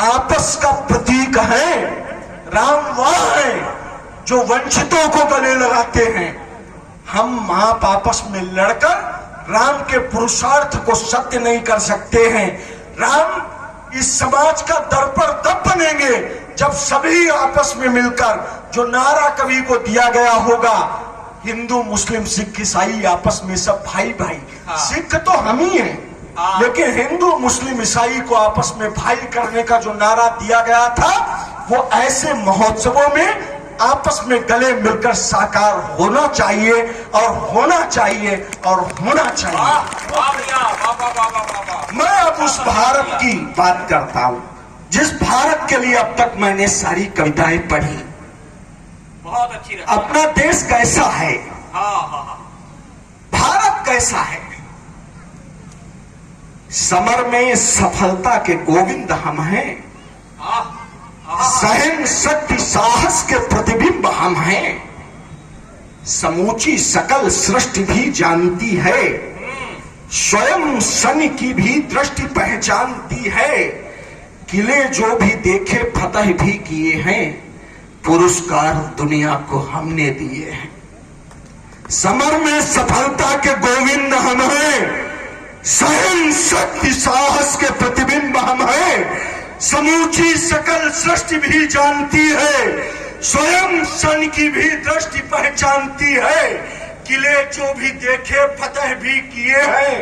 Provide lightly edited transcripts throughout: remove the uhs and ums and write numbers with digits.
आपस का प्रतीक है। राम वह है जो वंचितों को गले लगाते हैं। हम आप आपस में लड़कर राम के पुरुषार्थ को सत्य नहीं कर सकते हैं। राम इस समाज का दर्पण तब बनेंगे जब सभी आपस में मिलकर, जो नारा कवि को दिया गया होगा, हिंदू मुस्लिम सिख ईसाई आपस में सब भाई भाई। सिख तो हम ही हैं, लेकिन हिंदू मुस्लिम ईसाई को आपस में भाई करने का जो नारा दिया गया था, वो ऐसे महोत्सवों में आपस में गले मिलकर साकार होना चाहिए और होना चाहिए और होना चाहिए। मैं अब उस भारत की बात करता हूं जिस भारत के लिए अब तक मैंने सारी कविताएं पढ़ी। बहुत अच्छी रही। अपना देश कैसा है, भारत कैसा है। समर में सफलता के गोविंद हम हैं, सहन शक्ति साहस के प्रतिबिंब हम हैं। समूची सकल सृष्टि भी जानती है, स्वयं शनि की भी दृष्टि पहचानती है। किले जो भी देखे फतह भी किए हैं, पुरस्कार दुनिया को हमने दिए हैं। समर में सफलता के गोविंद हम हैं, सहन शक्ति साहस के प्रतिबिंब हम हैं। समूची सकल सृष्टि भी जानती है, स्वयं सन की भी दृष्टि पहचानती है। किले जो भी देखे फतह भी किए हैं,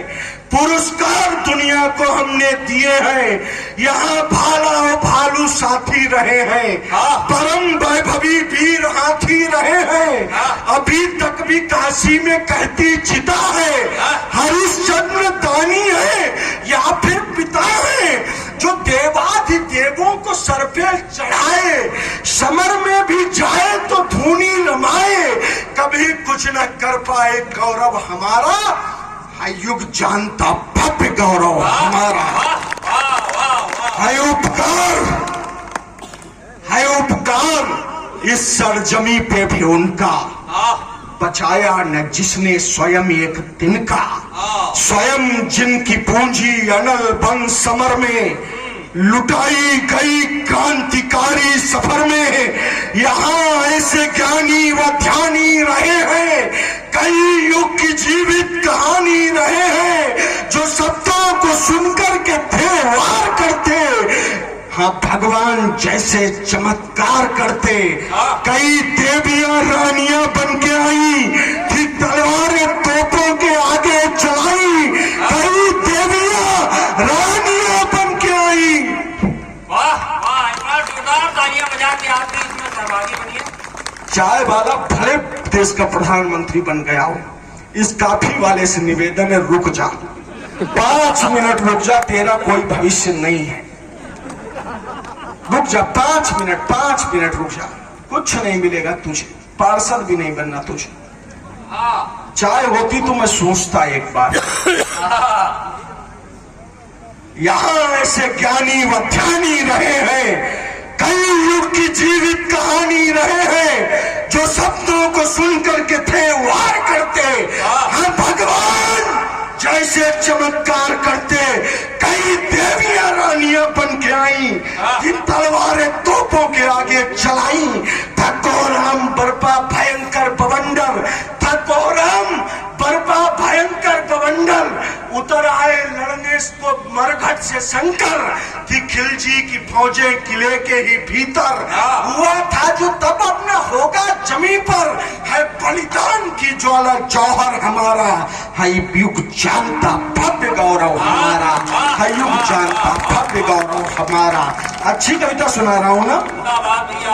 पुरस्कार दुनिया को हमने दिए हैं। यहाँ भाला और भालू साथी रहे हैं, परम वैभवी वीर हाथी रहे हैं। अभी तक भी काशी में कहती चिता है, हरिश्चंद्र दानी है या फिर पिता है, जो देवाधिदेवों को सर पे चढ़ाए। समर में भी जाए तो धूनी रमाए, कभी कुछ न कर पाए गौरव हमारा, है युग जानता भव्य गौरव हमारा। है उपकार इस सरजमी पे भी उनका, बचाया न जिसने स्वयं एक तिनका। स्वयं जिनकी पूंजी अनल बन समर में, लुटाई गई क्रांतिकारी सफर में। यहाँ ऐसे ज्ञानी व ध्यानी रहे हैं, कई युग की जीवित कहानी रहे हैं, जो शब्दों को सुनकर के थे वार करते। हाँ, भगवान जैसे चमत्कार करते। कई देवियां रानियां बन के आई थी, तलवारें तोपों के आगे चलाई। कई देवियां रानियां बन के आई। वाह वाह, इतना जोरदार तालियां बजा के आपने इसमें सहभागी बनिए। चाय वाला भले देश का प्रधानमंत्री बन गया हो, इस काफी वाले से निवेदन है, रुक जा, 5 मिनट रुक जा, तेरा कोई भविष्य नहीं है। रुक जा, 5 मिनट रुक जा, कुछ नहीं मिलेगा तुझे, पार्षद भी नहीं बनना तुझे। चाय होती तो मैं सोचता एक बार। यहाँ ऐसे ज्ञानी व ध्यानी रहे हैं, कई युग की जीवित कहानी रहे हैं, जो शब्दों को सुनकर के थे वार करते। हाँ, भगवान जैसे चमत्कार करते। कई देवियां रानियां बन के आई, जिन तलवारें तोपों के आगे चलाई। ठकोराम बरपा भयंकर बवंडर, ठकोराम बरपा भयंकर बवंडर। उतर आए लड़ने को मरघट से शंकर, कि खिलजी की फौजें किले के ही भीतर। हुआ था जो तब अब न होगा जमी पर, है बलिदान की ज्वाला जौहर हमारा। है युग जानता भव्य गौरव हमारा, है युग जानता भव्य गौरव हमारा। अच्छी कविता सुना रहा हूँ ना,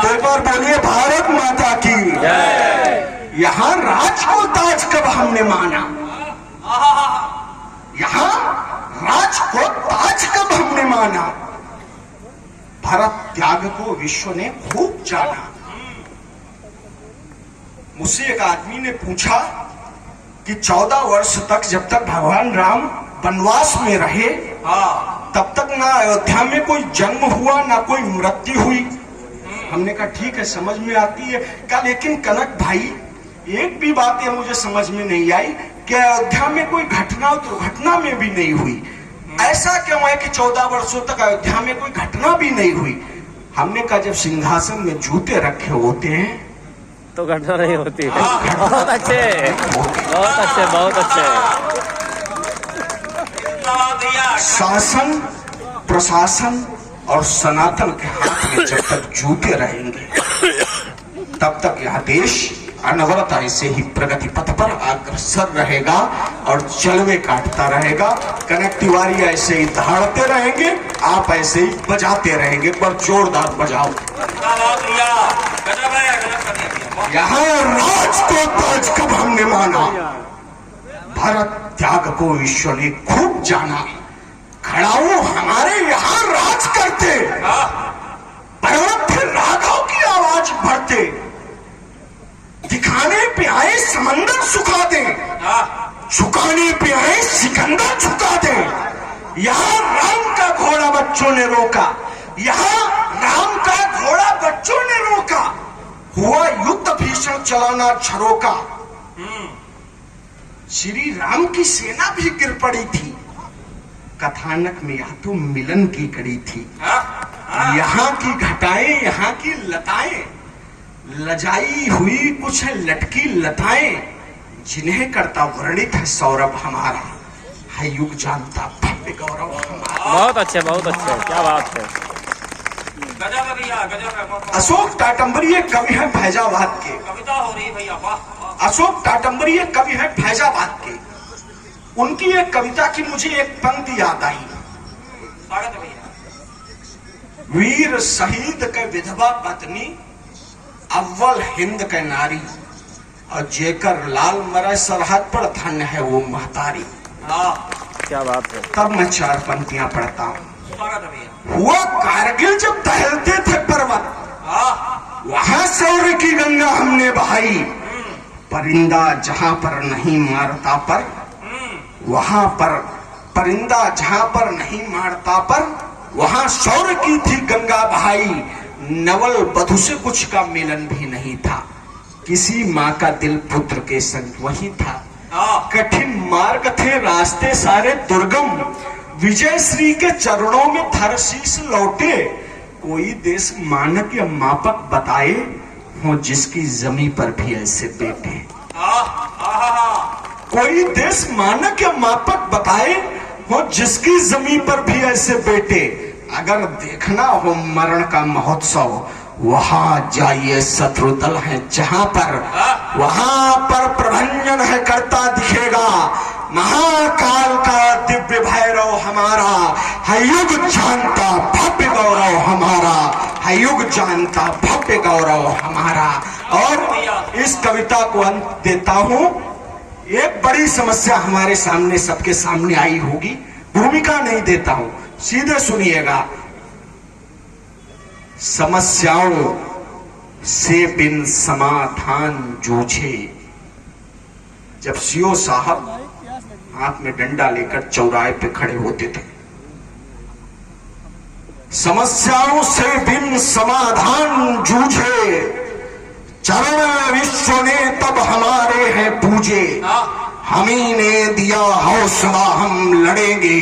तो एक बार बोलिए भारत माता की। यहाँ राज को ताज कब हमने माना, यहाँ राज को ताज कब हमने माना। भरत त्याग को विश्व ने खूब जाना। मुझसे एक आदमी ने पूछा कि 14 वर्ष तक, जब तक भगवान राम वनवास में रहे, तब तक ना अयोध्या में कोई जन्म हुआ ना कोई मृत्यु हुई। हमने कहा ठीक है, समझ में आती है। कहा लेकिन कनक भाई, एक भी बात है मुझे समझ में नहीं आई कि अयोध्या में कोई घटना दुर्घटना में भी नहीं हुई। ऐसा क्यों है कि 14 वर्षों तक अयोध्या में कोई घटना भी नहीं हुई। हमने कहा जब सिंहासन में जूते रखे होते हैं तो घटना नहीं होती। बहुत अच्छे, बहुत अच्छे, बहुत अच्छे। भैया शासन, प्रशासन और सनातन के हाथ में जब तक जूते रहेंगे तब तक यह देश अनवरत ऐसे ही प्रगति पथ पर अग्रसर रहेगा और जलवे काटता रहेगा। कनक तिवारी ऐसे ही दहाड़ते रहेंगे, आप ऐसे ही बजाते रहेंगे, पर जोरदार बजाओ। भैया गजब है, गजब कर दिया। यहाँ राज को ताज कब हमने माना, भारत त्याग को ईश्वर ने खूब जाना। खड़ाऊ हमारे यहाँ राज करते, पर्वत थे राघव की आवाज भरते, दिखाने पे आए समंदर सुखा दे, झुकाने पे आए सिकंदर झुका दे। यहाँ राम का घोड़ा बच्चों ने रोका, यहाँ राम का घोड़ा बच्चों ने रोका, हुआ युद्ध भीषण चलाना झरोका। श्री राम की सेना भी गिर पड़ी थी, कथानक में यह तो मिलन की कड़ी थी। यहाँ की घटाएं, यहाँ की लताएं, लजाई हुई कुछ लटकी लताएं, जिन्हें करता वर्णित है सौरभ हमारा, है युग जानता भव्य गौरव हमारा। बहुत अच्छे, बहुत अच्छे, क्या बात है। गजब है भैया, गजब है। अशोक टाटम्बरीय कवि है फैजाबाद के। कविता हो रही है भैया, वाह। अशोक टाटम्बरीय कवि है फैजाबाद के। उनकी एक कविता की मुझे एक पंक्ति याद आई। स्वागत है भैया। वीर शहीद के विधवा पत्नी, अव्वल हिंद के नारी, और जेकर लाल मरे सरहद पर धन्य है वो महतारी। क्या बात है। तब मैं चार पंक्तियां पढ़ता हूँ। स्वागत है भैया। हुआ कारगिल जब टहलते थे पर्वत, वहां शौर्य की गंगा हमने बहाई। परिंदा जहां पर नहीं मारता पर, वहां पर परिंदा जहां पर नहीं मारता पर, वहां शौर्य की थी गंगा बहाई। नवल वधु से कुछ का मिलन भी नहीं था, किसी माँ का दिल पुत्र के संग वही था। कठिन मार्ग थे रास्ते सारे दुर्गम, विजय श्री के चरणों में थर शीश लौटे। कोई देश मानक या मापक बताए हो जिसकी जमी पर भी ऐसे बेटे। कोई देश मानक या मापक बताए हो जिसकी जमी पर भी ऐसे बेटे। अगर देखना हो मरण का महोत्सव, वहां जाइए, शत्रु दल है जहां पर, वहां पर प्रभंजन है करता दिखेगा। महाकाल का दिव्य भैरव हमारा, है युग जानता भव्य गौरव हमारा, है युग जानता भव्य गौरव हमारा। और इस कविता को अंत देता हूं। एक बड़ी समस्या हमारे सामने, सबके सामने आई होगी, भूमिका नहीं देता हूं, सीधे सुनिएगा। समस्याओं से बिन समाधान जूझे। जब सीओ साहब हाथ में डंडा लेकर चौराहे पे खड़े होते थे, समस्याओं से बिन समाधान जूझे, चरण विश्व ने तब हमारे हैं पूजे। हमी ने दिया हौसला, हम लड़ेंगे,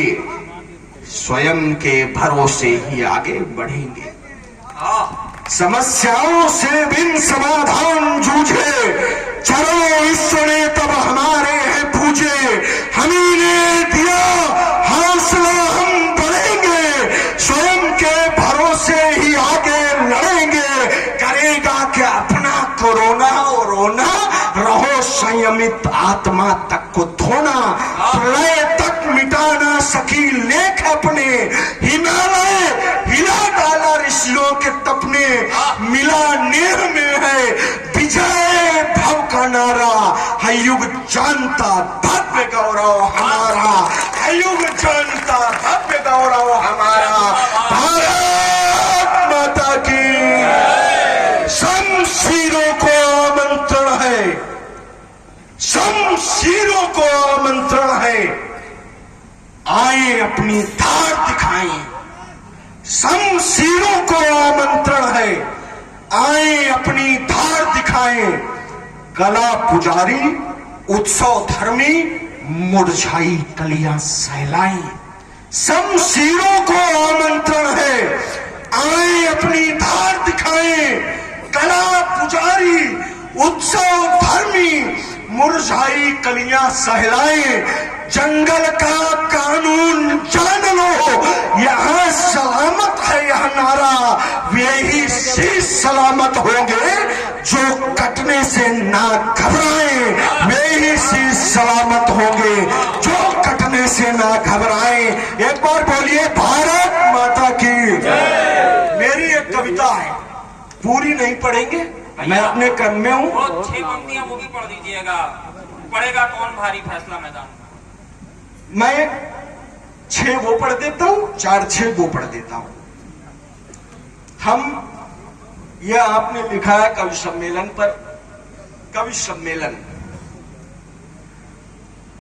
स्वयं के भरोसे ही आगे बढ़ेंगे। समस्याओं से बिन समाधान जूझे, चरण विश्व ने तब हमारे हैं पूजे। हमी ने दिया हौसला, हम बढ़ेंगे, स्वयं के भरोसे ही आगे लड़ेंगे। करेगा क्या अपना कोरोना और रोना, रहो संयमित आत्मा तक को धोना। प्रलय तक मिटा ना सकी लेख अपने, हिमालय हिला डाला ऋषियों के तपने। मिला नेह में है विजय भव का नारा, है युग जानता भव्य गौरव हमारा, है युग जानता भव्य गौरव हमारा। भारत माता की शमशीरों को आमंत्रण है, शमशीरों को आमंत्रण है, आए अपनी धार दिखाएं। शमशीरों को आमंत्रण है, आए अपनी धार दिखाएं। कला पुजारी उत्सव धर्मी, मुरझाई कलियां सहलाएं। शमशीरों को आमंत्रण है, उत्सव धर्मी मुरझाई कलियां सहलाए, जंगल का कानून जान लो, यहाँ सलामत है यह नारा, वे ही शीश सलामत होंगे जो कटने से ना घबराए, वे ही शीश सलामत होंगे जो कटने से ना घबराए। एक बार बोलिए भारत माता की। मेरी एक कविता है, पूरी नहीं पढ़ेंगे, मैं अपने क्रम में हूँ। वो 6 पंक्तियां वो भी पढ़ दीजिएगा, पढ़ेगा कौन भारी फैसला मैदान। मैं 6 वो पढ़ देता हूँ, 4-6 वो पढ़ देता हूँ। हम यह आपने लिखा है कवि सम्मेलन पर, कवि सम्मेलन